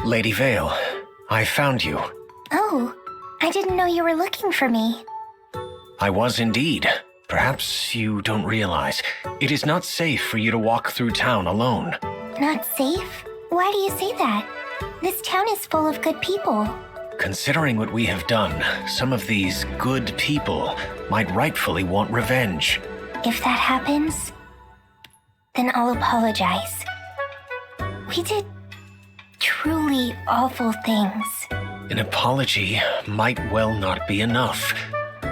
Lady Veyle, I found you. Oh, I didn't know you were looking for me. I was indeed. Perhaps you don't realize. It is not safe for you to walk through town alone. Not safe? Why do you say that? This town is full of good people. Considering what we have done, some of these good people might rightfully want revenge. If that happens, then I'll apologize. We did truly awful things. An apology might well not be enough.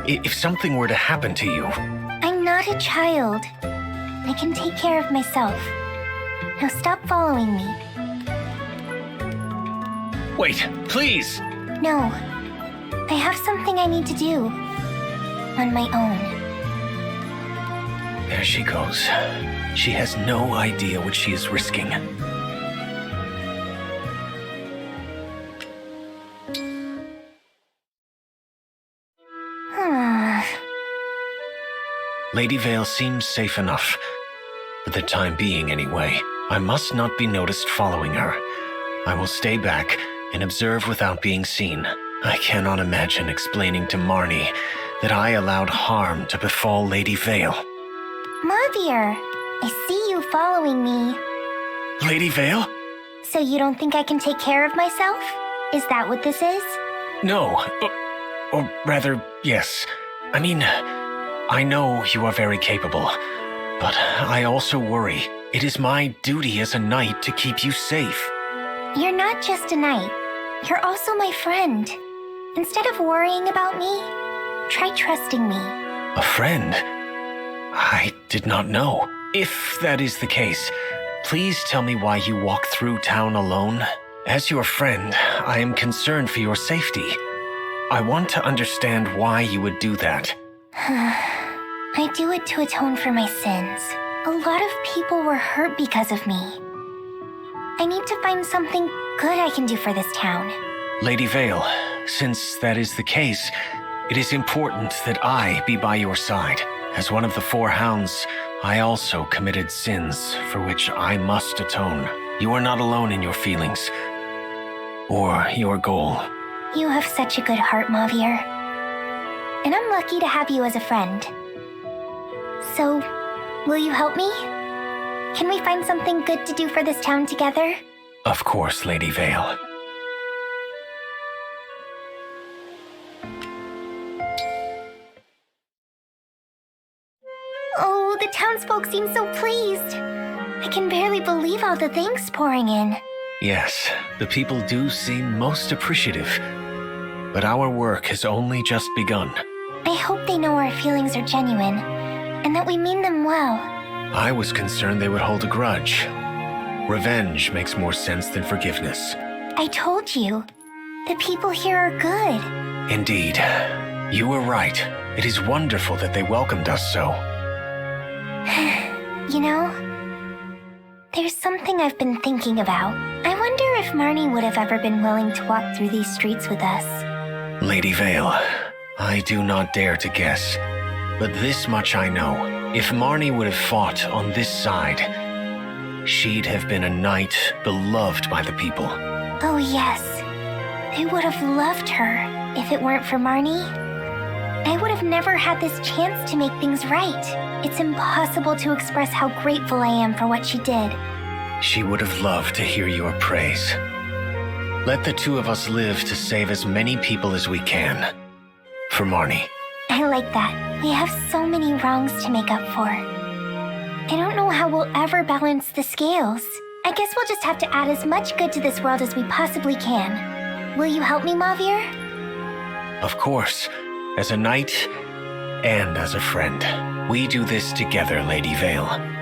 If something were to happen to you... I'm not a child. I can take care of myself. Now stop following me. Wait, please! No. I have something I need to do. On my own. There she goes. She has no idea what she is risking. Lady Veyle seems safe enough. For the time being, anyway. I must not be noticed following her. I will stay back and observe without being seen. I cannot imagine explaining to Marnie that I allowed harm to befall Lady Veyle. Mauvier, I see you following me. Lady Veyle? So you don't think I can take care of myself? Is that what this is? No. Or rather, yes. I mean, I know you are very capable, but I also worry. It is my duty as a knight to keep you safe. You're not just a knight. You're also my friend. Instead of worrying about me, try trusting me. A friend? I did not know. If that is the case, please tell me why you walk through town alone. As your friend, I am concerned for your safety. I want to understand why you would do that. I do it to atone for my sins. A lot of people were hurt because of me. I need to find something good I can do for this town. Lady Veyle, since that is the case, it is important that I be by your side. As one of the four hounds, I also committed sins for which I must atone. You are not alone in your feelings, or your goal. You have such a good heart, Mauvier. And I'm lucky to have you as a friend. So, will you help me? Can we find something good to do for this town together? Of course, Lady Veyle. Oh, the townsfolk seem so pleased. I can barely believe all the thanks pouring in. Yes, the people do seem most appreciative. But our work has only just begun. I hope they know our feelings are genuine, and that we mean them well. I was concerned they would hold a grudge. Revenge makes more sense than forgiveness. I told you, the people here are good. Indeed. You were right. It is wonderful that they welcomed us so. You know, there's something I've been thinking about. I wonder if Marnie would have ever been willing to walk through these streets with us. Lady Veyle, I do not dare to guess. But this much I know. If Marnie would have fought on this side, she'd have been a knight beloved by the people. Oh yes, they would have loved her if it weren't for Marnie. I would have never had this chance to make things right. It's impossible to express how grateful I am for what she did. She would have loved to hear your praise. Let the two of us live to save as many people as we can. For Marnie. I like that. We have so many wrongs to make up for. I don't know how we'll ever balance the scales. I guess we'll just have to add as much good to this world as we possibly can. Will you help me, Mauvier? Of course. As a knight and as a friend. We do this together, Lady Veyle.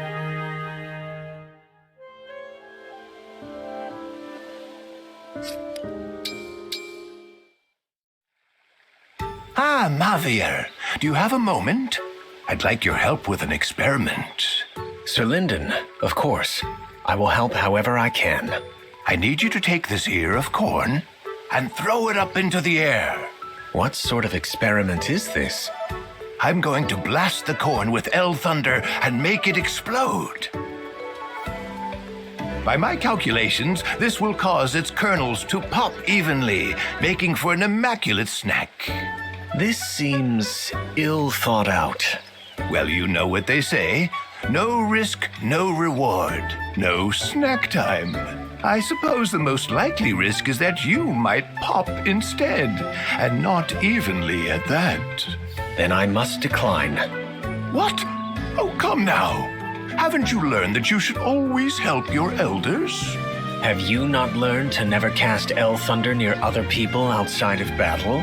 Ah, Mauvier. Do you have a moment? I'd like your help with an experiment. Sir Lindon, of course. I will help however I can. I need you to take this ear of corn and throw it up into the air. What sort of experiment is this? I'm going to blast the corn with El Thunder and make it explode. By my calculations, this will cause its kernels to pop evenly, making for an immaculate snack. This seems ill thought out. Well, you know what they say. No risk, no reward. No snack time. I suppose the most likely risk is that you might pop instead, and not evenly at that. Then I must decline. What? Oh, come now. Haven't you learned that you should always help your elders? Have you not learned to never cast L Thunder near other people outside of battle?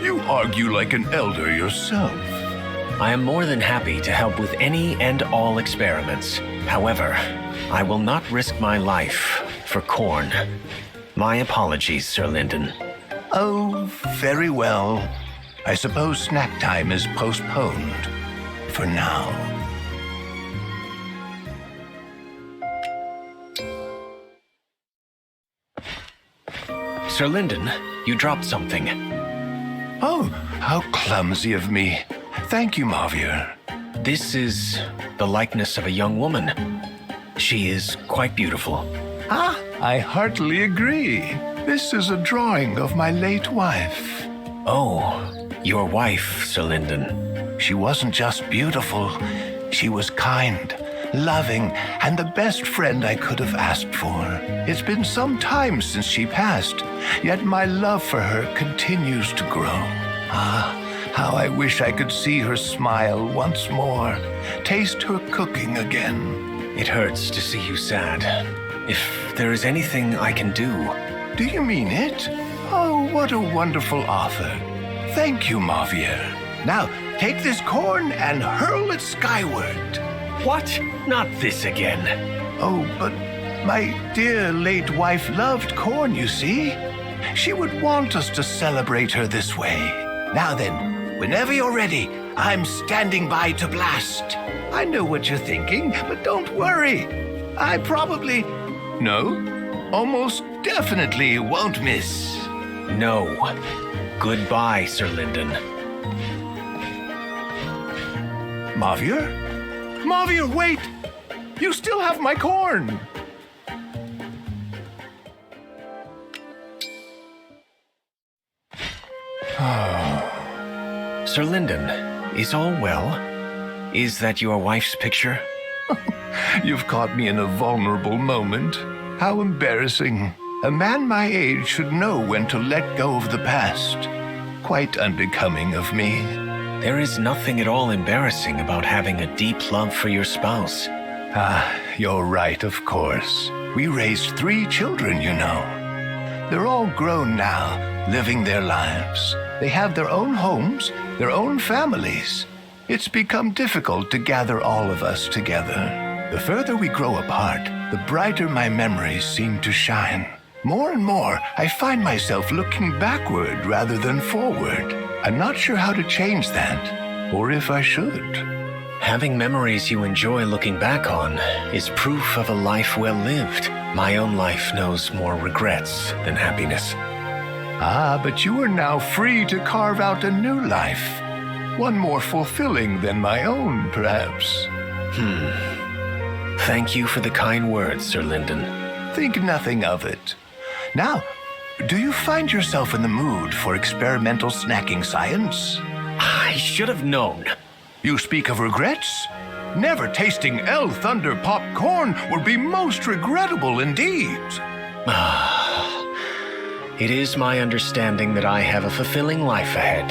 You argue like an elder yourself. I am more than happy to help with any and all experiments. However, I will not risk my life for corn. My apologies, Sir Lindon. Oh, very well. I suppose snack time is postponed. For now. Sir Lindon, you dropped something. Oh, how clumsy of me. Thank you, Mauvier. This is the likeness of a young woman. She is quite beautiful. Ah, I heartily agree. This is a drawing of my late wife. Oh, your wife, Sir Lindon. She wasn't just beautiful. She was kind, loving, and the best friend I could have asked for. It's been some time since she passed, yet my love for her continues to grow. Ah, how I wish I could see her smile once more, taste her cooking again. It hurts to see you sad. If there is anything I can do... Do you mean it? Oh, what a wonderful offer. Thank you, Mauvier. Now, take this corn and hurl it skyward. What? Not this again. Oh, but my dear late wife loved corn, you see. She would want us to celebrate her this way. Now then, whenever you're ready, I'm standing by to blast. I know what you're thinking, but don't worry. I probably... No, almost definitely won't miss. No. Goodbye, Sir Lindon. Mauvier? Mauvier, wait! You still have my corn! Sir Lindon, is all well? Is that your wife's picture? You've caught me in a vulnerable moment. How embarrassing. A man my age should know when to let go of the past. Quite unbecoming of me. There is nothing at all embarrassing about having a deep love for your spouse. Ah, you're right, of course. We raised 3 children, you know. They're all grown now, living their lives. They have their own homes, their own families. It's become difficult to gather all of us together. The further we grow apart, the brighter my memories seem to shine. More and more, I find myself looking backward rather than forward. I'm not sure how to change that, or if I should. Having memories you enjoy looking back on is proof of a life well lived. My own life knows more regrets than happiness. Ah, but you are now free to carve out a new life. One more fulfilling than my own, perhaps. Thank you for the kind words, Sir Lindon. Think nothing of it. Now, do you find yourself in the mood for experimental snacking science? I should have known. You speak of regrets? Never tasting L Thunder popcorn would be most regrettable indeed. It is my understanding that I have a fulfilling life ahead.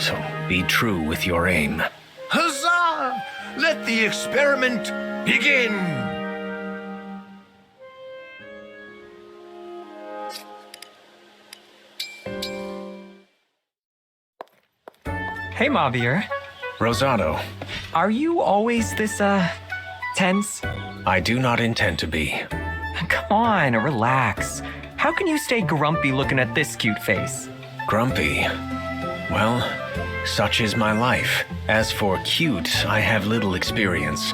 So be true with your aim. Huzzah! Let the experiment begin! Hey, Mauvier. Rosado, Are you always this, tense? I do not intend to be. Come on, relax. How can you stay grumpy looking at this cute face? Grumpy. Well, such is my life. As for cute, I have little experience.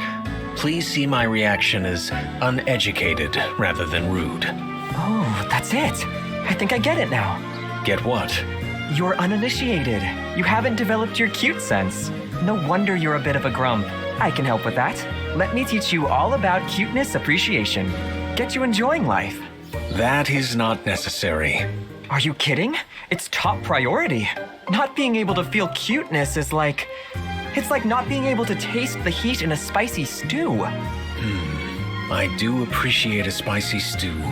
Please see my reaction as uneducated rather than rude. Oh, that's it. I think I get it now. Get what? You're uninitiated. You haven't developed your cute sense. No wonder you're a bit of a grump. I can help with that. Let me teach you all about cuteness appreciation. Get you enjoying life. That is not necessary. Are you kidding? It's top priority. Not being able to feel cuteness is like... It's like not being able to taste the heat in a spicy stew. I do appreciate a spicy stew.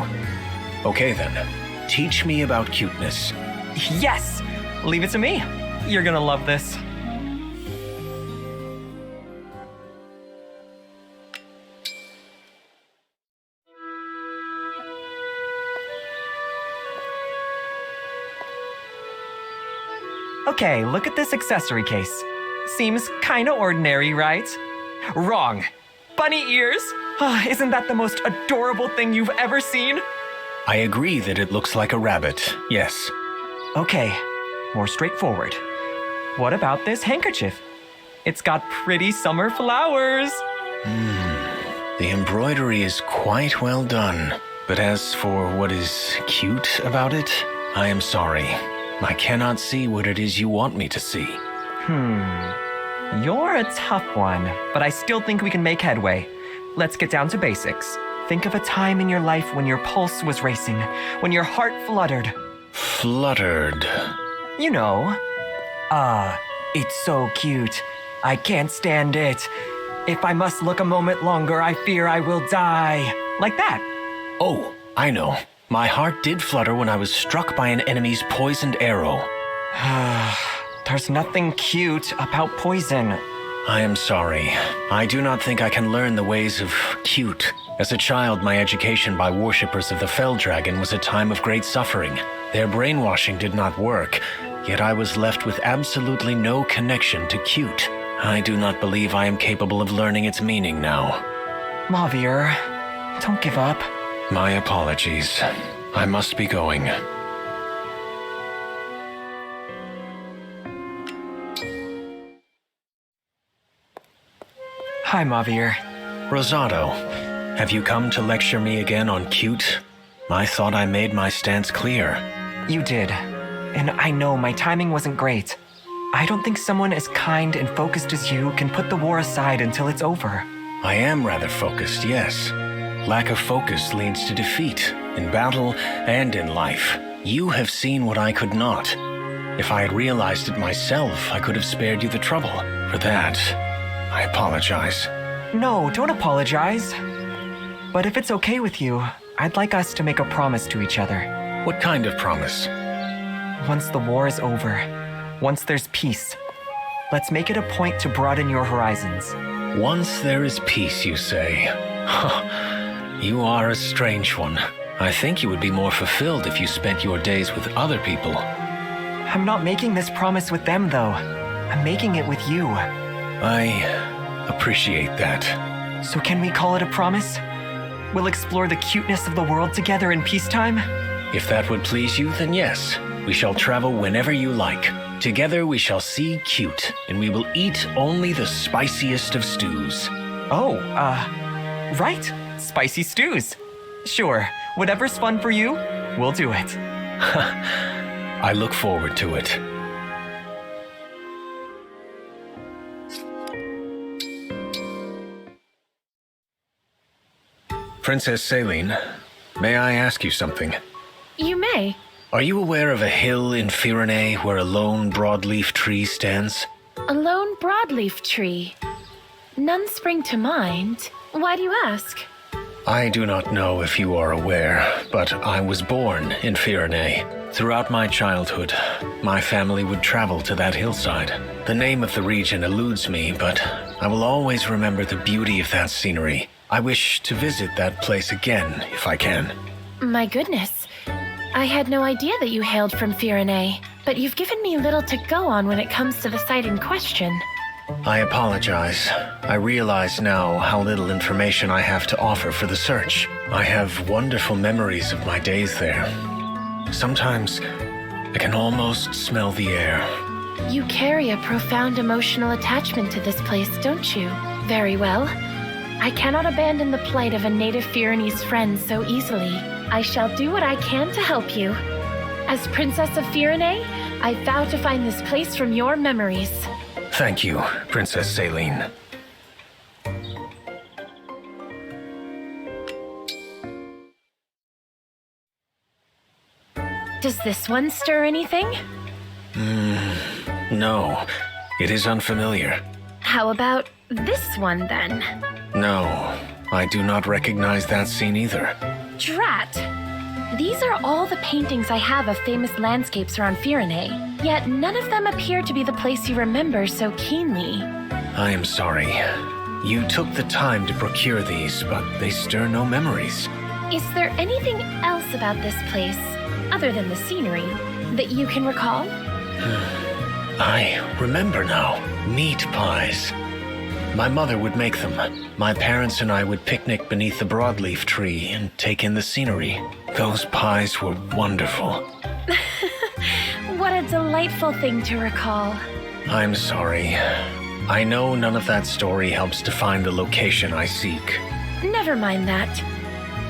Okay then, teach me about cuteness. Yes! Leave it to me. You're gonna love this. Okay, look at this accessory case. Seems kinda ordinary, right? Wrong. Bunny ears? Isn't that the most adorable thing you've ever seen? I agree that it looks like a rabbit, yes. Okay, more straightforward. What about this handkerchief? It's got pretty summer flowers. The embroidery is quite well done. But as for what is cute about it, I am sorry. I cannot see what it is you want me to see. You're a tough one, but I still think we can make headway. Let's get down to basics. Think of a time in your life when your pulse was racing, when your heart fluttered. Fluttered. You know. It's so cute. I can't stand it. If I must look a moment longer, I fear I will die. Like that. Oh, I know. My heart did flutter when I was struck by an enemy's poisoned arrow. There's nothing cute about poison. I am sorry. I do not think I can learn the ways of cute. As a child, my education by worshippers of the Fell Dragon was a time of great suffering. Their brainwashing did not work, yet I was left with absolutely no connection to cute. I do not believe I am capable of learning its meaning now. Mauvier, don't give up. My apologies. I must be going. Hi, Mauvier. Rosado, have you come to lecture me again on cute? I thought I made my stance clear. You did. And I know my timing wasn't great. I don't think someone as kind and focused as you can put the war aside until it's over. I am rather focused, yes. Lack of focus leads to defeat, in battle and in life. You have seen what I could not. If I had realized it myself, I could have spared you the trouble. For that, I apologize. No, don't apologize. But if it's okay with you, I'd like us to make a promise to each other. What kind of promise? Once the war is over, once there's peace, let's make it a point to broaden your horizons. Once there is peace, you say? You are a strange one. I think you would be more fulfilled if you spent your days with other people. I'm not making this promise with them, though. I'm making it with you. I appreciate that. So can we call it a promise? We'll explore the cuteness of the world together in peacetime? If that would please you, then yes. We shall travel whenever you like. Together we shall see cute, and we will eat only the spiciest of stews. Oh, right. Spicy stews. Sure, whatever's fun for you, we'll do it. I look forward to it. Princess Celine, may I ask you something? You may. Are you aware of a hill in Firene where a lone broadleaf tree stands? A lone broadleaf tree. None spring to mind. Why do you ask? I do not know if you are aware, but I was born in Firene. Throughout my childhood, my family would travel to that hillside. The name of the region eludes me, but I will always remember the beauty of that scenery. I wish to visit that place again, if I can. My goodness. I had no idea that you hailed from Firene, but you've given me little to go on when it comes to the site in question. I apologize. I realize now how little information I have to offer for the search. I have wonderful memories of my days there. Sometimes I can almost smell the air. You carry a profound emotional attachment to this place, don't you? Very well. I cannot abandon the plight of a native Firenese friend so easily. I shall do what I can to help you. As Princess of Firene, I vow to find this place from your memories. Thank you, Princess Celine. Does this one stir anything? No, it is unfamiliar. How about this one then? No, I do not recognize that scene either. Drat! These are all the paintings I have of famous landscapes around Firenze, yet none of them appear to be the place you remember so keenly. I am sorry. You took the time to procure these, but they stir no memories. Is there anything else about this place, other than the scenery, that you can recall? I remember now. Meat pies. My mother would make them. My parents and I would picnic beneath the broadleaf tree and take in the scenery. Those pies were wonderful. What a delightful thing to recall. I'm sorry. I know none of that story helps define the location I seek. Never mind that.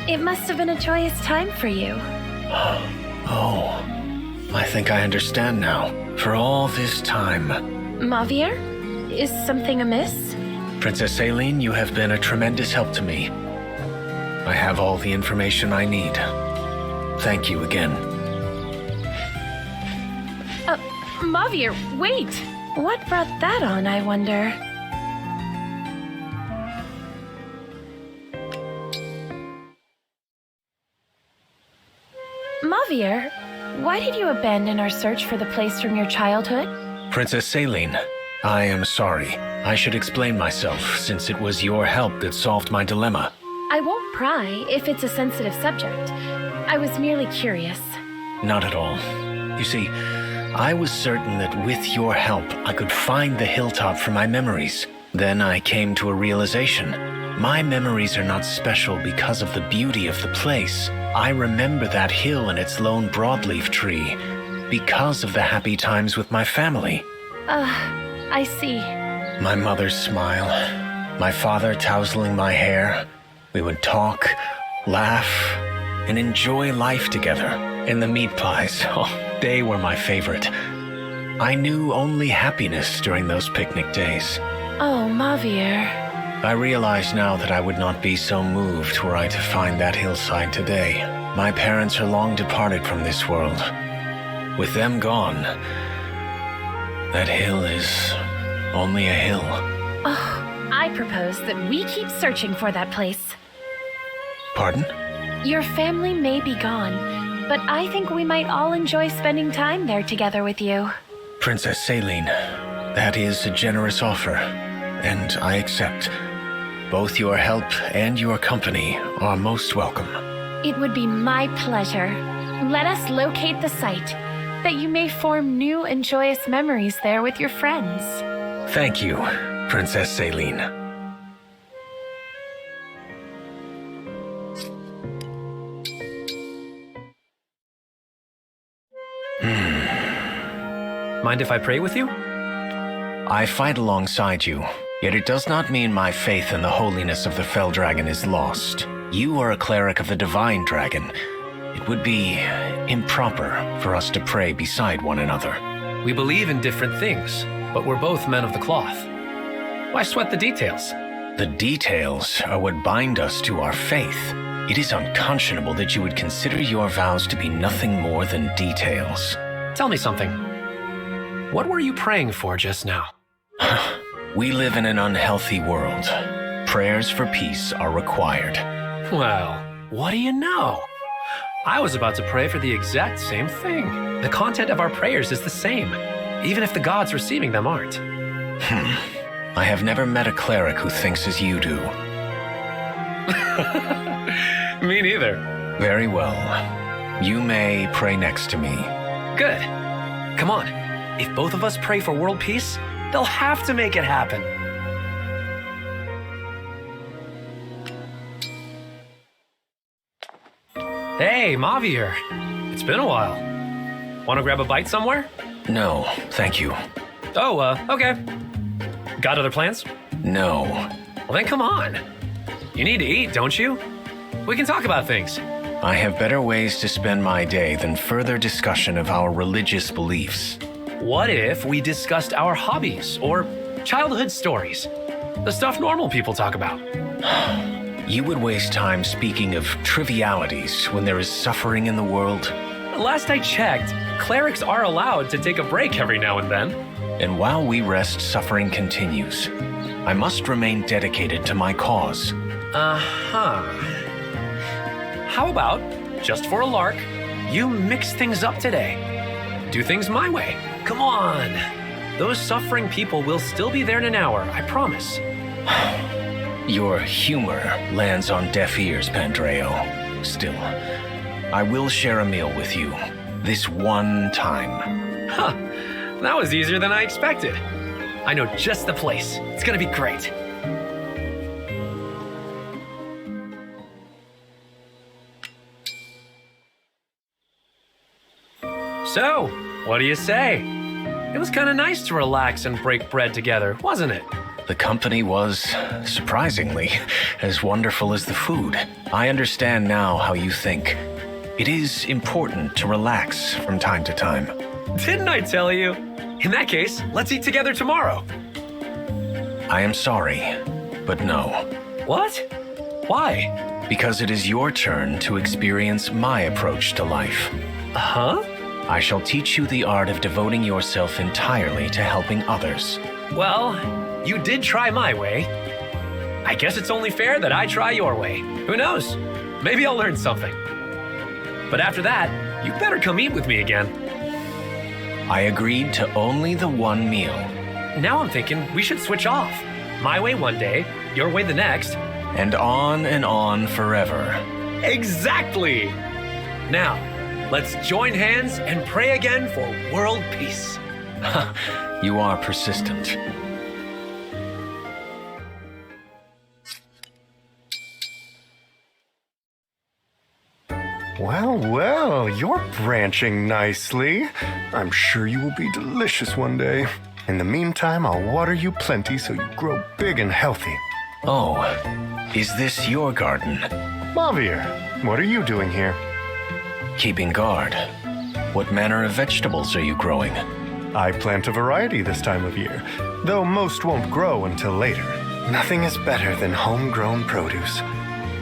It must have been a joyous time for you. Oh, I think I understand now. For all this time. Mauvier? Is something amiss? Princess Aileen, you have been a tremendous help to me. I have all the information I need. Thank you again. Mauvier, wait! What brought that on, I wonder? Mauvier, why did you abandon our search for the place from your childhood? Princess Aileen, I am sorry. I should explain myself, since it was your help that solved my dilemma. I won't pry if it's a sensitive subject. I was merely curious. Not at all. You see, I was certain that with your help, I could find the hilltop for my memories. Then I came to a realization. My memories are not special because of the beauty of the place. I remember that hill and its lone broadleaf tree because of the happy times with my family. I see. My mother's smile, my father tousling my hair. We would talk, laugh, and enjoy life together. And the meat pies, oh, they were my favorite. I knew only happiness during those picnic days. Oh, Mauvier. I realize now that I would not be so moved were I to find that hillside today. My parents are long departed from this world. With them gone, that hill is only a hill. Oh, I propose that we keep searching for that place. Pardon? Your family may be gone, but I think we might all enjoy spending time there together with you. Princess Aileen, that is a generous offer, and I accept. Both your help and your company are most welcome. It would be my pleasure. Let us locate the site, that you may form new and joyous memories there with your friends. Thank you, Princess Aileen. Mind if I pray with you? I fight alongside you, yet it does not mean my faith in the holiness of the Fell Dragon is lost. You are a cleric of the Divine Dragon. It would be improper for us to pray beside one another. We believe in different things, but we're both men of the cloth. Why sweat the details? The details are what bind us to our faith. It is unconscionable that you would consider your vows to be nothing more than details. Tell me something. What were you praying for just now? We live in an unhealthy world. Prayers for peace are required. Well, what do you know? I was about to pray for the exact same thing. The content of our prayers is the same, even if the gods receiving them aren't. I have never met a cleric who thinks as you do. Me neither. Very well. You may pray next to me. Good. Come on. If both of us pray for world peace, they'll have to make it happen. Hey, Mauvier. It's been a while. Want to grab a bite somewhere? No, thank you. Oh, okay. Got other plans? No. Well, then come on. You need to eat, don't you? We can talk about things. I have better ways to spend my day than further discussion of our religious beliefs. What if we discussed our hobbies or childhood stories? The stuff normal people talk about. You would waste time speaking of trivialities when there is suffering in the world. Last I checked, clerics are allowed to take a break every now and then. And while we rest, suffering continues. I must remain dedicated to my cause. Uh-huh. How about, just for a lark, you mix things up today? Do things my way. Come on. Those suffering people will still be there in an hour, I promise. Your humor lands on deaf ears, Pandreo. Still, I will share a meal with you. This one time. Huh. That was easier than I expected. I know just the place. It's gonna be great. So, what do you say? It was kind of nice to relax and break bread together, wasn't it? The company was, surprisingly, as wonderful as the food. I understand now how you think. It is important to relax from time to time. Didn't I tell you? In that case, let's eat together tomorrow. I am sorry, but no. What? Why? Because it is your turn to experience my approach to life. Huh? I shall teach you the art of devoting yourself entirely to helping others. Well, you did try my way. I guess it's only fair that I try your way. Who knows? Maybe I'll learn something. But after that, you better come eat with me again. I agreed to only the one meal. Now I'm thinking we should switch off. My way one day, your way the next. And on forever. Exactly! Now, let's join hands and pray again for world peace. You are persistent. Well, well, you're branching nicely. I'm sure you will be delicious one day. In the meantime, I'll water you plenty so you grow big and healthy. Oh, is this your garden? Mauvier, what are you doing here? Keeping guard. What manner of vegetables are you growing? I plant a variety this time of year, though most won't grow until later. Nothing is better than homegrown produce.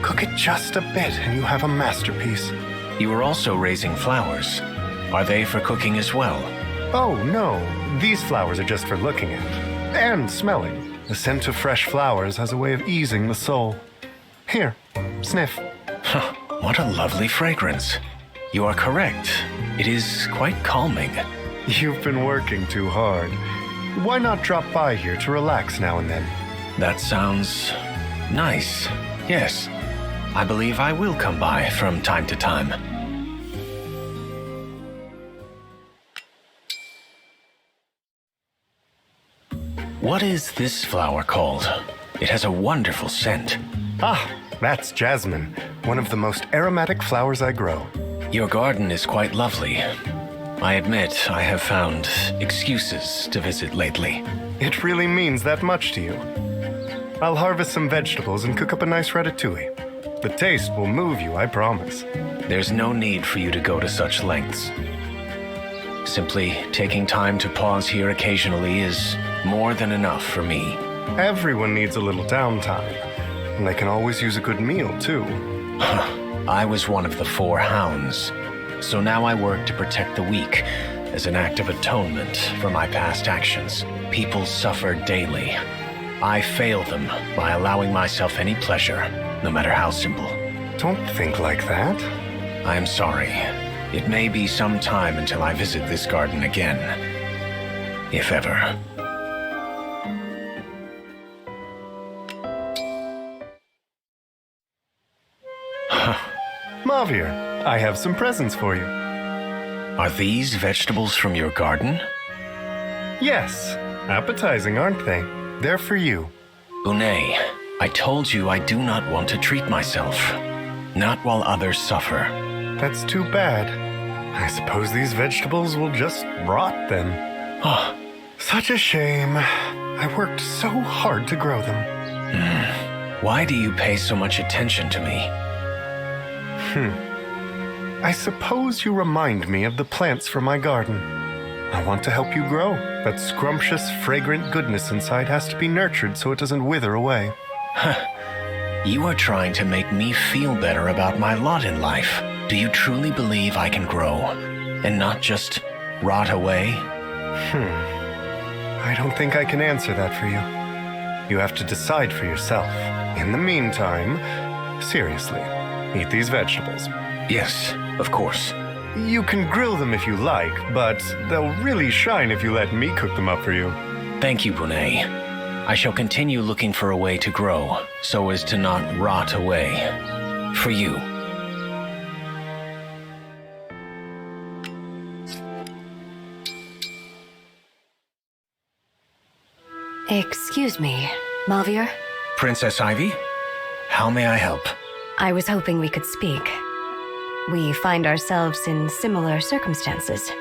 Cook it just a bit and you have a masterpiece. You are also raising flowers. Are they for cooking as well? Oh, no. These flowers are just for looking at. And smelling. The scent of fresh flowers has a way of easing the soul. Here, sniff. What a lovely fragrance. You are correct. It is quite calming. You've been working too hard. Why not drop by here to relax now and then? That sounds nice. Yes, I believe I will come by from time to time. What is this flower called? It has a wonderful scent. Ah, that's jasmine, one of the most aromatic flowers I grow. Your garden is quite lovely. I admit I have found excuses to visit lately. It really means that much to you. I'll harvest some vegetables and cook up a nice ratatouille. The taste will move you, I promise. There's no need for you to go to such lengths. Simply taking time to pause here occasionally is more than enough for me. Everyone needs a little downtime, and they can always use a good meal, too. I was one of the 4 hounds, so now I work to protect the weak as an act of atonement for my past actions. People suffer daily. I fail them by allowing myself any pleasure, no matter how simple. Don't think like that. I'm sorry. It may be some time until I visit this garden again. If ever. Mauvier, I have some presents for you. Are these vegetables from your garden? Yes, appetizing, aren't they? They're for you. Une, I told you I do not want to treat myself. Not while others suffer. That's too bad. I suppose these vegetables will just rot then. Oh, Such a shame. I worked so hard to grow them. why do you pay so much attention to me? I suppose you remind me of the plants from my garden. I want to help you grow. That scrumptious, fragrant goodness inside has to be nurtured so it doesn't wither away. You are trying to make me feel better about my lot in life. Do you truly believe I can grow, and not just rot away? I don't think I can answer that for you. You have to decide for yourself. In the meantime, seriously, eat these vegetables. Yes, of course. You can grill them if you like, but they'll really shine if you let me cook them up for you. Thank you, Bonet. I shall continue looking for a way to grow, so as to not rot away. For you. Excuse me, Mauvier? Princess Ivy? How may I help? I was hoping we could speak. We find ourselves in similar circumstances.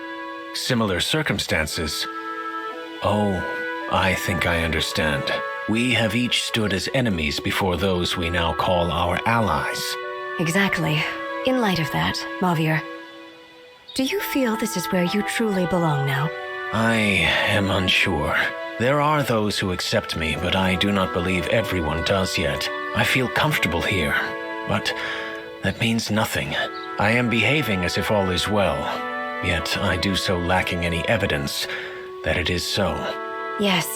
Similar circumstances? Oh, I think I understand. We have each stood as enemies before those we now call our allies. Exactly. In light of that, Mauvier, do you feel this is where you truly belong now? I am unsure. There are those who accept me, but I do not believe everyone does yet. I feel comfortable here, but that means nothing. I am behaving as if all is well, yet I do so lacking any evidence that it is so. Yes.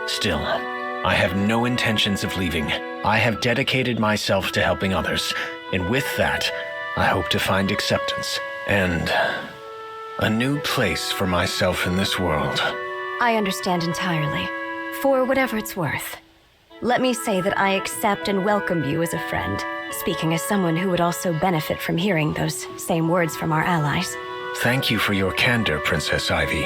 Still, I have no intentions of leaving. I have dedicated myself to helping others, and with that, I hope to find acceptance and a new place for myself in this world. I understand entirely. For whatever it's worth. Let me say that I accept and welcome you as a friend, speaking as someone who would also benefit from hearing those same words from our allies. Thank you for your candor, Princess Ivy.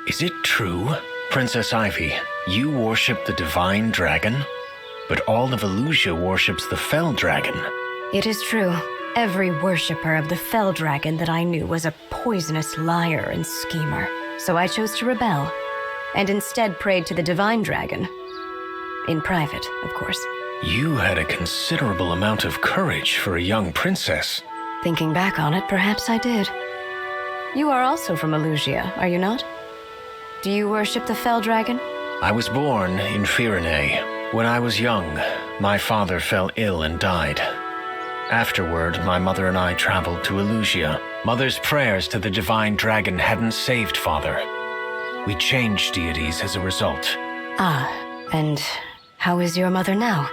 Is it true, Princess Ivy, you worship the divine dragon? But all of Elusia worships the fell dragon. It is true. Every worshipper of the fell dragon that I knew was a poisonous liar and schemer. So I chose to rebel, and instead prayed to the divine dragon. In private, of course. You had a considerable amount of courage for a young princess. Thinking back on it, perhaps I did. You are also from Elusia, are you not? Do you worship the fell dragon? I was born in Firene. When I was young, my father fell ill and died. Afterward, my mother and I traveled to Elusia. Mother's prayers to the divine dragon hadn't saved father. We changed deities as a result. Ah, and how is your mother now?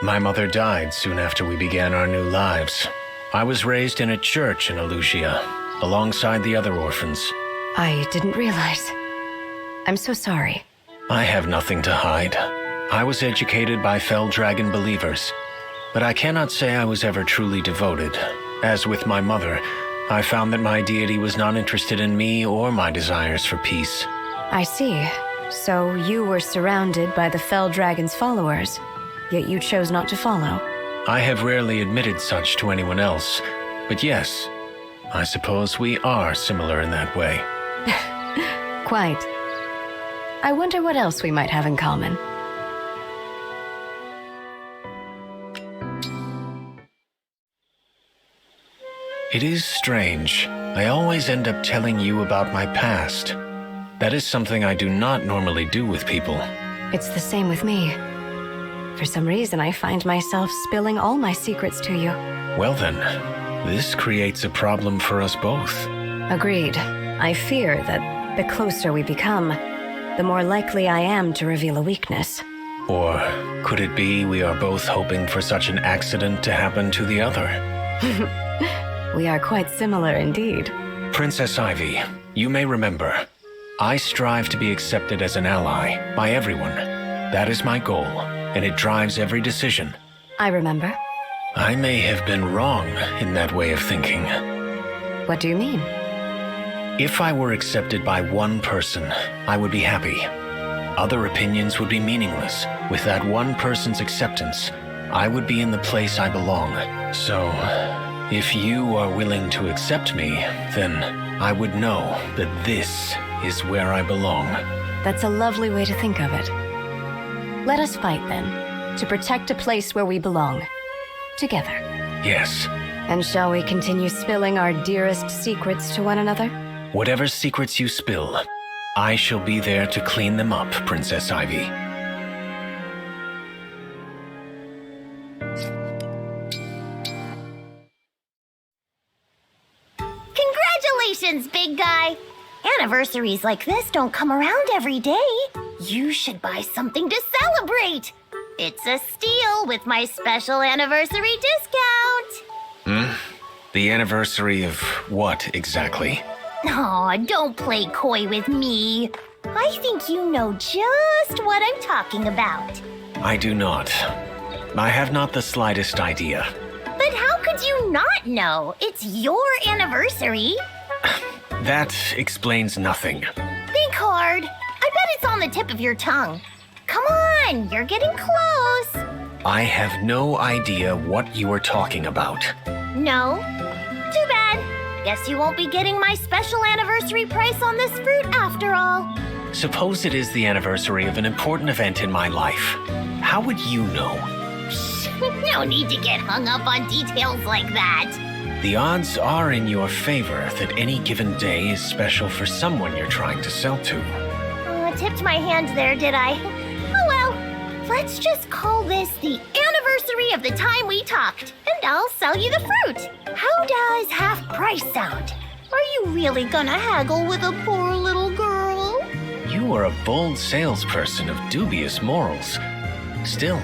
My mother died soon after we began our new lives. I was raised in a church in Elusia, alongside the other orphans. I didn't realize. I'm so sorry. I have nothing to hide. I was educated by fell dragon believers, but I cannot say I was ever truly devoted. As with my mother, I found that my deity was not interested in me or my desires for peace. I see. So you were surrounded by the fell dragon's followers, yet you chose not to follow. I have rarely admitted such to anyone else, but yes, I suppose we are similar in that way. Quite. I wonder what else we might have in common. It is strange. I always end up telling you about my past. That is something I do not normally do with people. It's the same with me. For some reason, I find myself spilling all my secrets to you. Well then, this creates a problem for us both. Agreed. I fear that the closer we become, the more likely I am to reveal a weakness. Or could it be we are both hoping for such an accident to happen to the other? We are quite similar indeed. Princess Ivy, you may remember, I strive to be accepted as an ally by everyone. That is my goal, and it drives every decision. I remember. I may have been wrong in that way of thinking. What do you mean? If I were accepted by one person, I would be happy. Other opinions would be meaningless. With that one person's acceptance, I would be in the place I belong. So, if you are willing to accept me, then I would know that this is where I belong. That's a lovely way to think of it. Let us fight then, to protect a place where we belong. Together. Yes. And shall we continue spilling our dearest secrets to one another? Whatever secrets you spill, I shall be there to clean them up, Princess Ivy. Congratulations, big guy! Anniversaries like this don't come around every day. You should buy something to celebrate. It's a steal with my special anniversary discount. The anniversary of what exactly? Aw, don't play coy with me. I think you know just what I'm talking about. I do not. I have not the slightest idea. But how could you not know? It's your anniversary. That explains nothing. Think hard. I bet it's on the tip of your tongue. Come on, you're getting close. I have no idea what you are talking about. No? Too bad. Guess you won't be getting my special anniversary price on this fruit after all. Suppose it is the anniversary of an important event in my life. How would you know? No need to get hung up on details like that. The odds are in your favor that any given day is special for someone you're trying to sell to. Tipped my hand there, did I? Oh well, let's just call this the anniversary of the time we talked, and I'll sell you the fruit. How does half price sound? Are you really gonna haggle with a poor little girl? You are a bold salesperson of dubious morals. Still,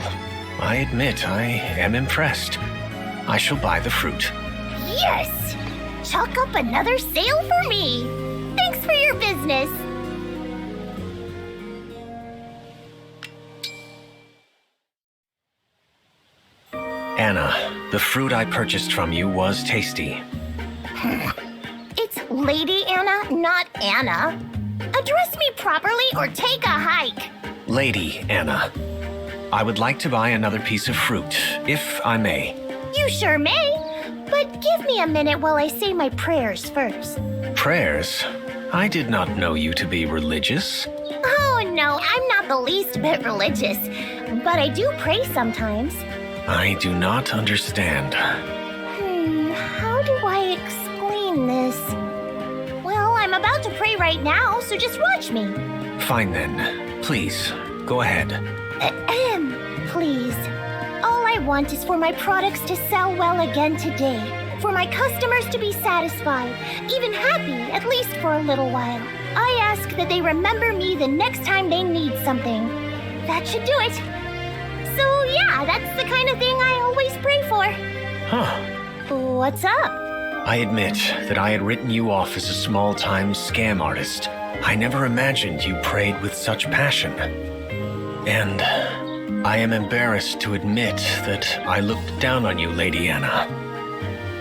I admit I am impressed. I shall buy the fruit. Yes! Chalk up another sale for me. Thanks for your business. Anna, the fruit I purchased from you was tasty. It's Lady Anna, not Anna. Address me properly or take a hike. Lady Anna, I would like to buy another piece of fruit, if I may. You sure may, but give me a minute while I say my prayers first. Prayers? I did not know you to be religious. Oh no, I'm not the least bit religious, but I do pray sometimes. I do not understand. How do I explain this? Well, I'm about to pray right now, so just watch me. Fine then. Please, go ahead. Please. All I want is for my products to sell well again today. For my customers to be satisfied, even happy, at least for a little while. I ask that they remember me the next time they need something. That should do it. So yeah, that's the kind of thing I always pray for. Huh. What's up? I admit that I had written you off as a small-time scam artist. I never imagined you prayed with such passion. And I am embarrassed to admit that I looked down on you, Lady Anna.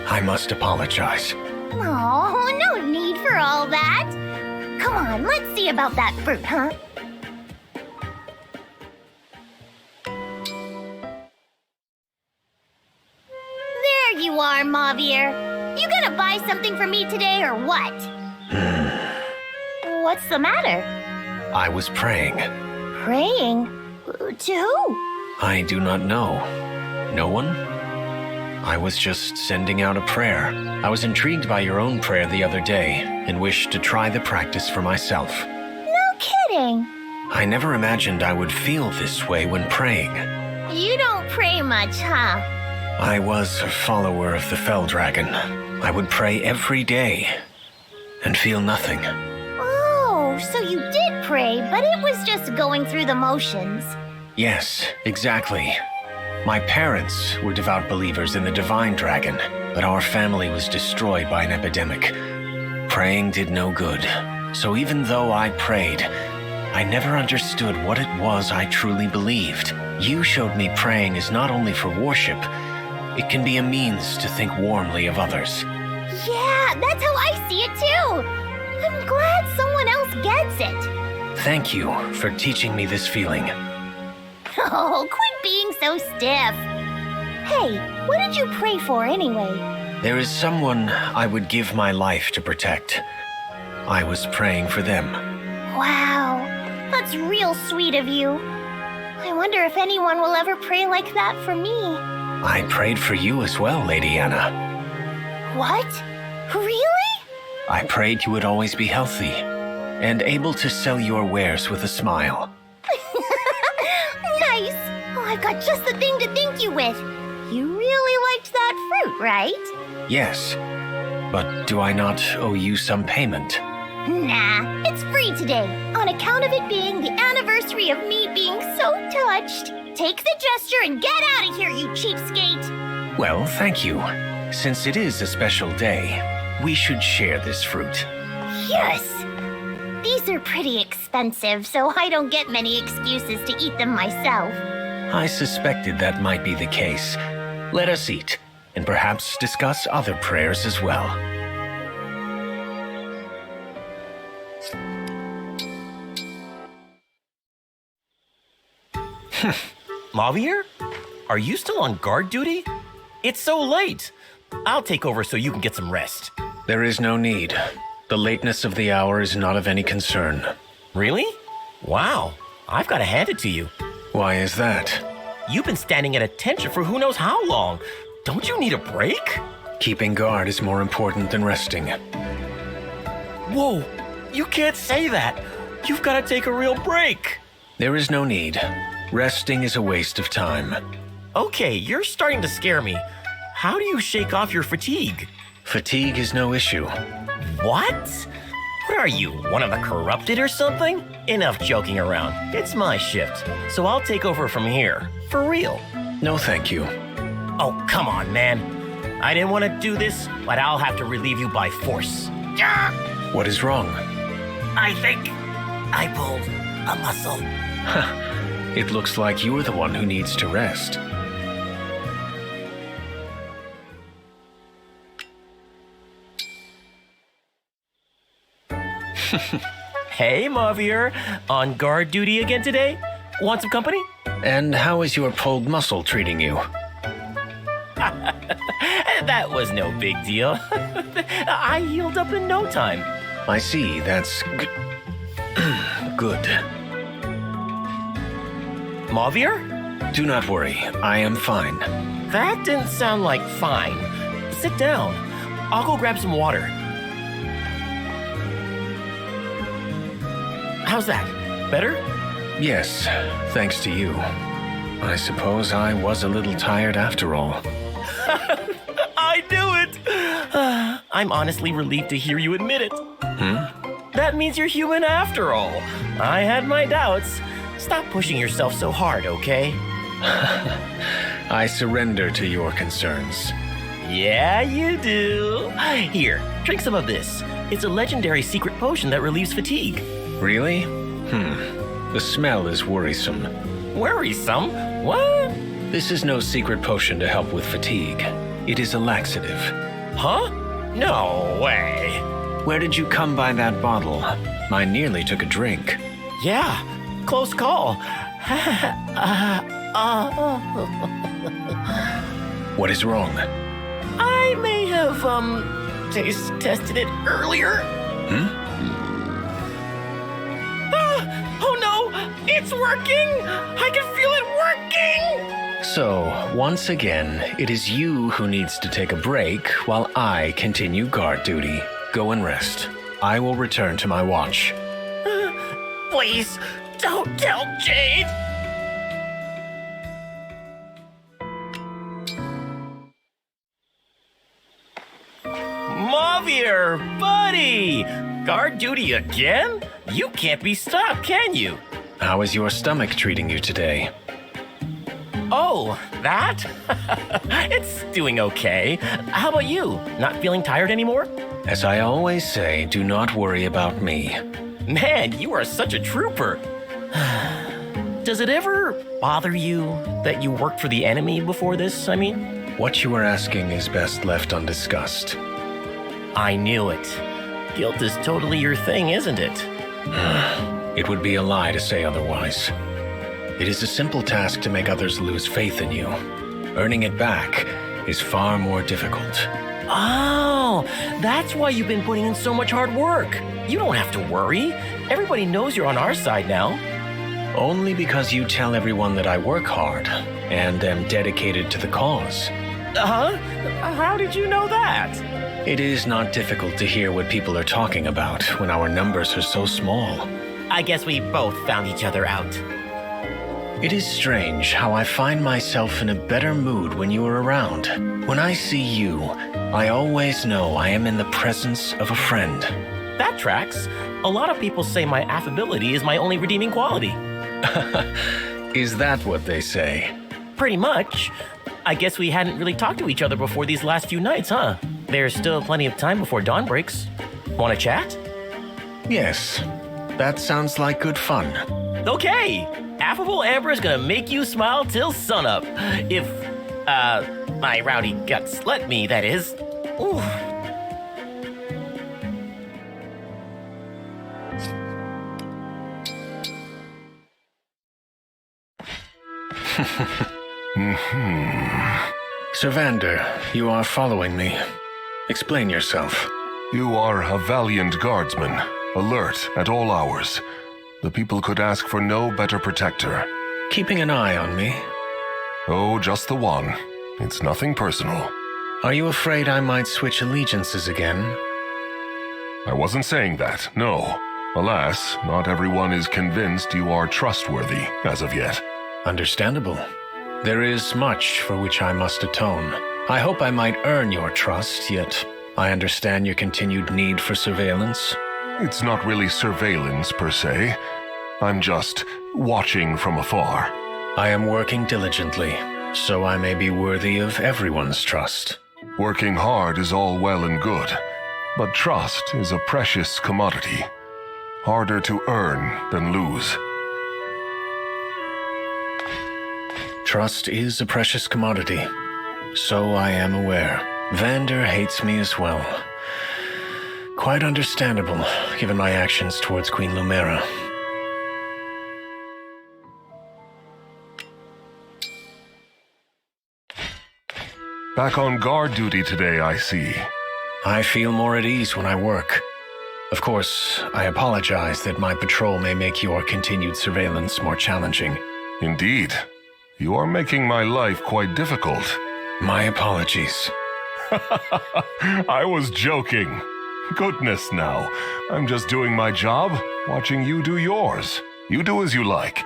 I must apologize. Oh, no need for all that. Come on, let's see about that fruit, huh? There you are, Mauvier. You gonna buy something for me today or what? What's the matter? I was praying. Praying? To who? I do not know. No one? I was just sending out a prayer. I was intrigued by your own prayer the other day and wished to try the practice for myself. No kidding. I never imagined I would feel this way when praying. You don't pray much, huh? I was a follower of the Fell Dragon. I would pray every day and feel nothing. Oh, so you did pray, but it was just going through the motions. Yes, exactly. My parents were devout believers in the Divine Dragon, but our family was destroyed by an epidemic. Praying did no good, so even though I prayed, I never understood what it was I truly believed. You showed me praying is not only for worship, it can be a means to think warmly of others. Yeah, that's how I see it too. I'm glad someone else gets it. Thank you for teaching me this feeling. Oh, quit being so stiff. Hey, what did you pray for anyway? There is someone I would give my life to protect. I was praying for them. Wow, that's real sweet of you. I wonder if anyone will ever pray like that for me. I prayed for you as well, Lady Anna. What? Really? I prayed you would always be healthy and able to sell your wares with a smile. Nice. Oh, I've got just the thing to thank you with. You really liked that fruit, right? Yes. But do I not owe you some payment? Nah, it's free today, on account of it being the anniversary of me being so touched. Take the gesture and get out of here, you cheapskate! Well, thank you. Since it is a special day, we should share this fruit. Yes! These are pretty expensive, so I don't get many excuses to eat them myself. I suspected that might be the case. Let us eat, and perhaps discuss other prayers as well. Mauvier? Are you still on guard duty? It's so late. I'll take over so you can get some rest. There is no need. The lateness of the hour is not of any concern. Really? Wow. I've got to hand it to you. Why is that? You've been standing at attention for who knows how long. Don't you need a break? Keeping guard is more important than resting. Whoa. You can't say that. You've got to take a real break. There is no need. Resting is a waste of time. Okay, you're starting to scare me. How do you shake off your fatigue? Fatigue is no issue. What? What are you, one of the corrupted or something? Enough joking around. It's my shift, so I'll take over from here. For real. No, thank you. Oh, come on, man. I didn't want to do this, but I'll have to relieve you by force. What is wrong? I think I pulled a muscle. It looks like you're the one who needs to rest. Hey, Mauvier. On guard duty again today? Want some company? And how is your pulled muscle treating you? That was no big deal. I healed up in no time. I see, that's good. Mauvier? Do not worry, I am fine. That didn't sound like fine. Sit down. I'll go grab some water. How's that? Better? Yes, thanks to you. I suppose I was a little tired after all. I knew it! I'm honestly relieved to hear you admit it. That means you're human after all. I had my doubts. Stop pushing yourself so hard, okay? I surrender to your concerns. Yeah, you do. Here, drink some of this. It's a legendary secret potion that relieves fatigue. Really? The smell is worrisome. Worrisome? What? This is no secret potion to help with fatigue. It is a laxative. Huh? No way. Where did you come by that bottle? I nearly took a drink. Yeah, close call. What is wrong? I may have, taste tested it earlier. Oh no! It's working! I can feel it working! So, once again, it is you who needs to take a break while I continue guard duty. Go and rest. I will return to my watch. Please, don't tell Jade! Mauvier, buddy! Guard duty again? You can't be stopped, can you? How is your stomach treating you today? Oh, that? It's doing okay. How about you? Not feeling tired anymore? As I always say, do not worry about me. Man, you are such a trooper. Does it ever bother you that you worked for the enemy before this, I mean? What you are asking is best left undiscussed. I knew it. Guilt is totally your thing, isn't it? It would be a lie to say otherwise. It is a simple task to make others lose faith in you. Earning it back is far more difficult. Oh, that's why you've been putting in so much hard work. You don't have to worry. Everybody knows you're on our side now. Only because you tell everyone that I work hard and am dedicated to the cause. Huh? How did you know that? It is not difficult to hear what people are talking about when our numbers are so small. I guess we both found each other out. It is strange how I find myself in a better mood when you are around. When I see you, I always know I am in the presence of a friend. That tracks. A lot of people say my affability is my only redeeming quality. Is that what they say? Pretty much. I guess we hadn't really talked to each other before these last few nights, huh? There's still plenty of time before dawn breaks. Want to chat? Yes. That sounds like good fun. Okay! Affable Amber is gonna make you smile till sunup. If, my rowdy guts let me, that is. Ooh. Sylvander, you are following me. Explain yourself. You are a valiant guardsman, alert at all hours. The people could ask for no better protector. Keeping an eye on me. Oh, just the one. It's nothing personal. Are you afraid I might switch allegiances again? I wasn't saying that, no. Alas, not everyone is convinced you are trustworthy as of yet. Understandable. There is much for which I must atone. I hope I might earn your trust, yet I understand your continued need for surveillance. It's not really surveillance per se. I'm just watching from afar. I am working diligently, so I may be worthy of everyone's trust. Working hard is all well and good, but trust is a precious commodity. Harder to earn than lose. Trust is a precious commodity. So I am aware. Vander hates me as well. Quite understandable, given my actions towards Queen Lumera. Back on guard duty today, I see. I feel more at ease when I work. Of course, I apologize that my patrol may make your continued surveillance more challenging. Indeed. You are making my life quite difficult. My apologies. I was joking. Goodness now. I'm just doing my job, watching you do yours. You do as you like.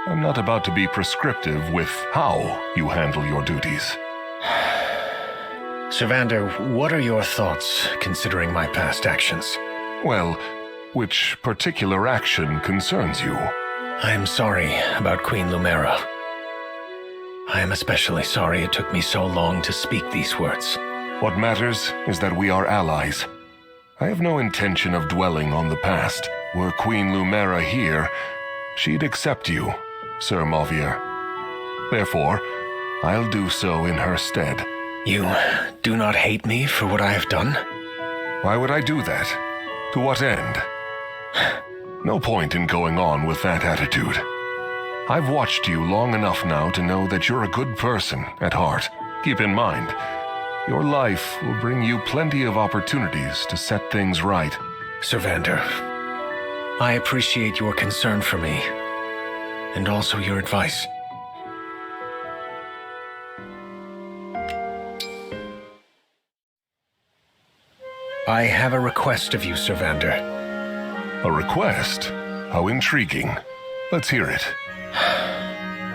I'm not about to be prescriptive with how you handle your duties. Sylvander, what are your thoughts, considering my past actions? Well, which particular action concerns you? I am sorry about Queen Lumera. I am especially sorry it took me so long to speak these words. What matters is that we are allies. I have no intention of dwelling on the past. Were Queen Lumera here, she'd accept you, Sir Mauvier. Therefore, I'll do so in her stead. You do not hate me for what I have done? Why would I do that? To what end? No point in going on with that attitude. I've watched you long enough now to know that you're a good person at heart. Keep in mind, your life will bring you plenty of opportunities to set things right. Sylvander, I appreciate your concern for me, and also your advice. I have a request of you, Sylvander. A request? How intriguing. Let's hear it.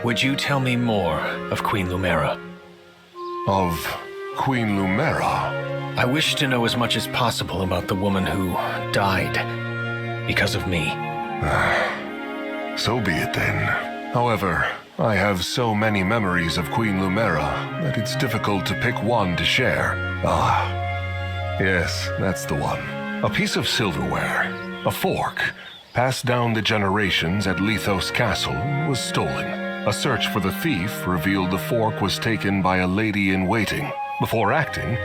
Would you tell me more of Queen Lumera? Of Queen Lumera? I wish to know as much as possible about the woman who died because of me. So be it then. However, I have so many memories of Queen Lumera that it's difficult to pick one to share. Yes, that's the one. A piece of silverware, a fork, passed down the generations at Lithos Castle, was stolen. A search for the thief revealed the fork was taken by a lady-in-waiting. Before acting,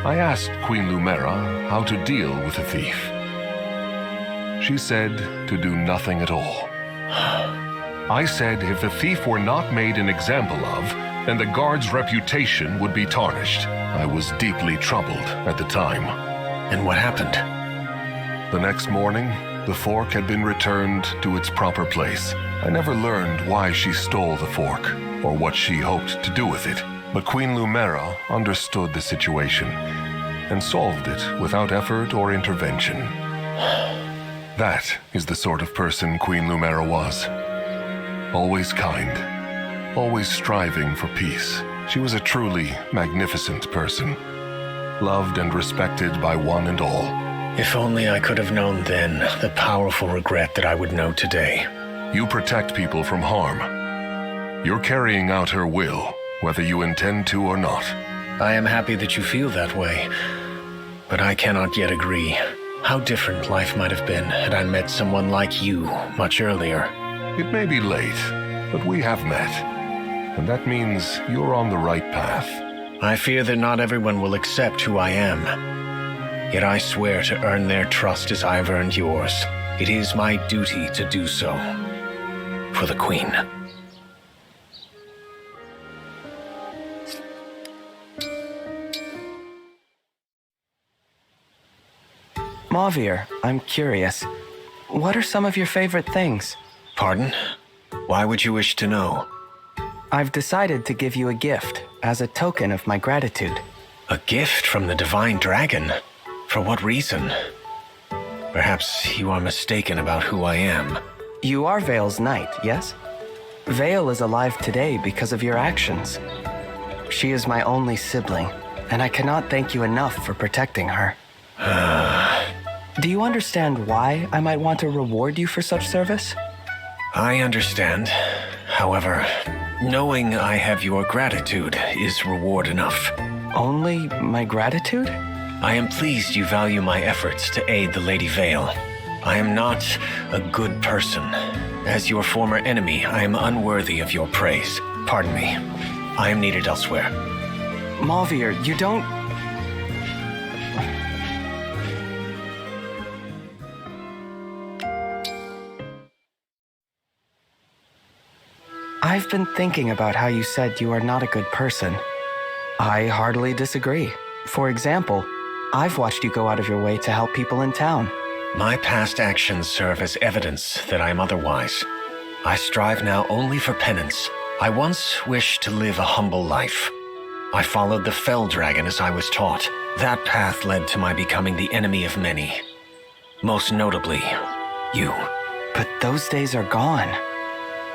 I asked Queen Lumera how to deal with the thief. She said to do nothing at all. I said if the thief were not made an example of, then the guard's reputation would be tarnished. I was deeply troubled at the time. And what happened? The next morning, the fork had been returned to its proper place. I never learned why she stole the fork, or what she hoped to do with it. But Queen Lumera understood the situation, and solved it without effort or intervention. That is the sort of person Queen Lumera was. Always kind, always striving for peace. She was a truly magnificent person. loved and respected by one and all. If only I could have known then the powerful regret that I would know today. You protect people from harm. You're carrying out her will, whether you intend to or not. I am happy that you feel that way, but I cannot yet agree. How different life might have been had I met someone like you much earlier. It may be late, but we have met, and that means you're on the right path. I fear that not everyone will accept who I am. Yet I swear to earn their trust as I have earned yours. It is my duty to do so. For the Queen. Mauvier, I'm curious. What are some of your favorite things? Pardon? Why would you wish to know? I've decided to give you a gift as a token of my gratitude. A gift from the Divine Dragon? For what reason? Perhaps you are mistaken about who I am. You are Veyle's knight, yes? Veyle is alive today because of your actions. She is my only sibling, and I cannot thank you enough for protecting her. Do you understand why I might want to reward you for such service? I understand. However, knowing I have your gratitude is reward enough. Only my gratitude? I am pleased you value my efforts to aid the Lady Veyle. I am not a good person. As your former enemy, I am unworthy of your praise. Pardon me. I am needed elsewhere. Mauvier, you don't... I've been thinking about how you said you are not a good person. I heartily disagree. For example, I've watched you go out of your way to help people in town. My past actions serve as evidence that I am otherwise. I strive now only for penance. I once wished to live a humble life. I followed the Fell Dragon as I was taught. That path led to my becoming the enemy of many. Most notably, you. But those days are gone.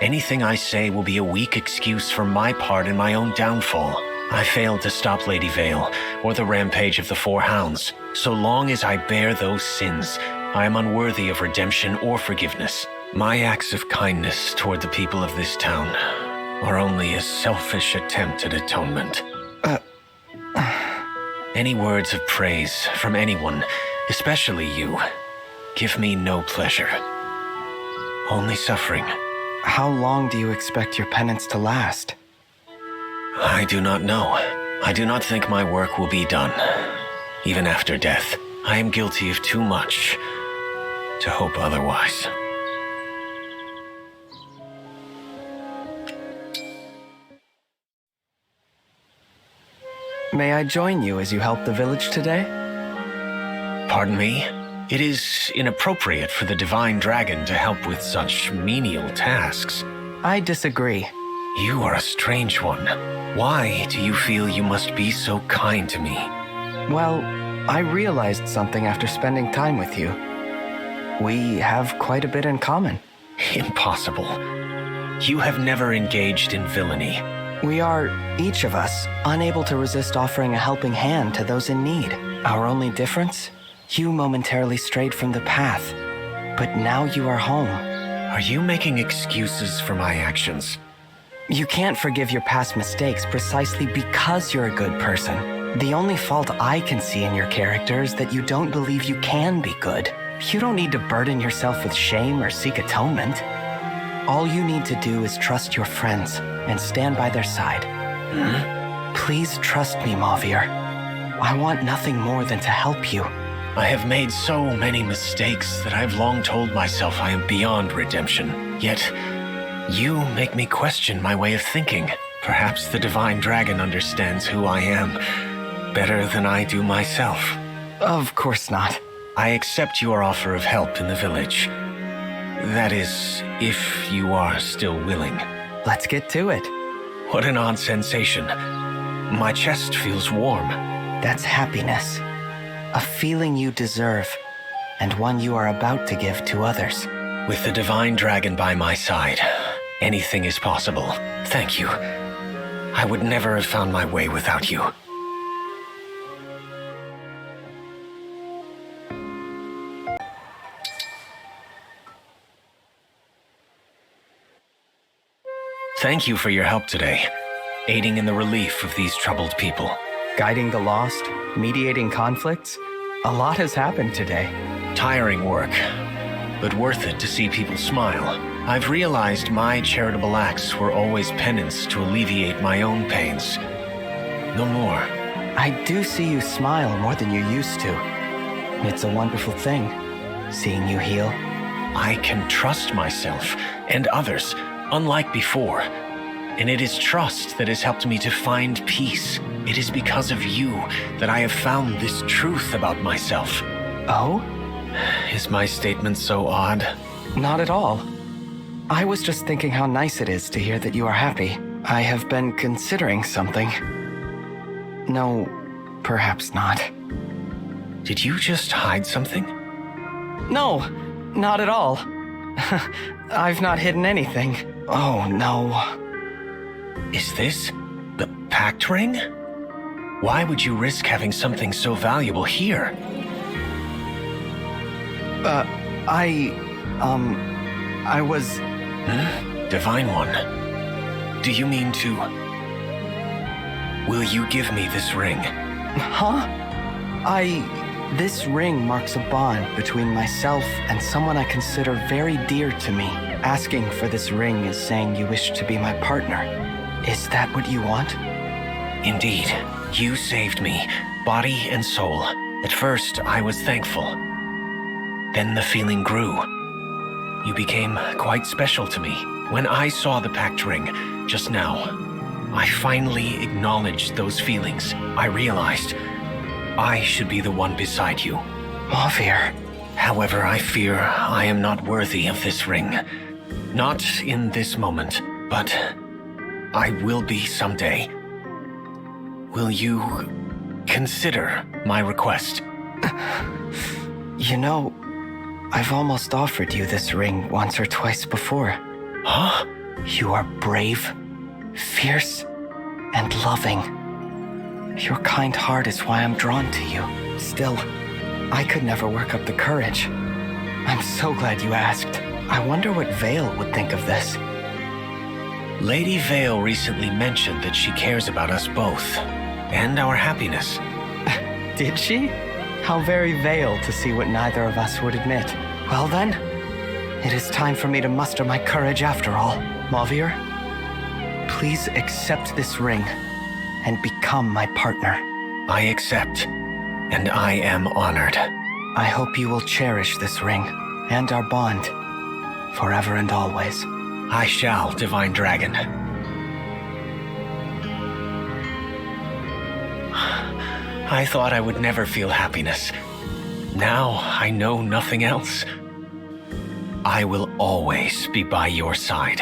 Anything I say will be a weak excuse for my part in my own downfall. I failed to stop Lady Veyle, or the rampage of the Four Hounds. So long as I bear those sins, I am unworthy of redemption or forgiveness. My acts of kindness toward the people of this town are only a selfish attempt at atonement. Any words of praise from anyone, especially you, give me no pleasure. Only suffering. How long do you expect your penance to last? I do not know. I do not think my work will be done. Even after death, I am guilty of too much to hope otherwise. May I join you as you help the village today? Pardon me? It is inappropriate for the Divine Dragon to help with such menial tasks. I disagree. You are a strange one. Why do you feel you must be so kind to me? Well, I realized something after spending time with you. We have quite a bit in common. Impossible. You have never engaged in villainy. We are, each of us, unable to resist offering a helping hand to those in need. Our only difference? You momentarily strayed from the path, but now you are home. Are you making excuses for my actions? You can't forgive your past mistakes precisely because you're a good person. The only fault I can see in your character is that you don't believe you can be good. You don't need to burden yourself with shame or seek atonement. All you need to do is trust your friends and stand by their side. Please trust me, Mauvier. I want nothing more than to help you. I have made so many mistakes that I've long told myself I am beyond redemption. Yet, you make me question my way of thinking. Perhaps the Divine Dragon understands who I am better than I do myself. Of course not. I accept your offer of help in the village. That is, if you are still willing. Let's get to it. What an odd sensation. My chest feels warm. That's happiness. A feeling you deserve, and one you are about to give to others. With the Divine Dragon by my side, anything is possible. Thank you. I would never have found my way without you. Thank you for your help today, aiding in the relief of these troubled people. Guiding the lost, mediating conflicts. A lot has happened today. Tiring work, but worth it to see people smile. I've realized my charitable acts were always penance to alleviate my own pains. No more. I do see you smile more than you used to. It's a wonderful thing, seeing you heal. I can trust myself and others, unlike before. And it is trust that has helped me to find peace. It is because of you that I have found this truth about myself. Oh? Is my statement so odd? Not at all. I was just thinking how nice it is to hear that you are happy. I have been considering something. No, perhaps not. Did you just hide something? No, not at all. I've not hidden anything. Oh, no. Is this the Pact Ring? Why would you risk having something so valuable here? I was... Divine One, do you mean to... Will you give me this ring? Huh? This ring marks a bond between myself and someone I consider very dear to me. Asking for this ring is saying you wish to be my partner. Is that what you want? Indeed. You saved me, body and soul. At first, I was thankful. Then the feeling grew. You became quite special to me. When I saw the Pact Ring just now, I finally acknowledged those feelings. I realized I should be the one beside you. Mauvier. However, I fear I am not worthy of this ring. Not in this moment, but I will be someday. Will you consider my request? You know, I've almost offered you this ring once or twice before. Huh? You are brave, fierce, and loving. Your kind heart is why I'm drawn to you. Still, I could never work up the courage. I'm so glad you asked. I wonder what Veyle would think of this. Lady Veyle recently mentioned that she cares about us both, and our happiness. Did she? How very Veyle to see what neither of us would admit. Well then, it is time for me to muster my courage after all. Mauvier, please accept this ring and become my partner. I accept, and I am honored. I hope you will cherish this ring and our bond forever and always. I shall, Divine Dragon. I thought I would never feel happiness. Now I know nothing else. I will always be by your side.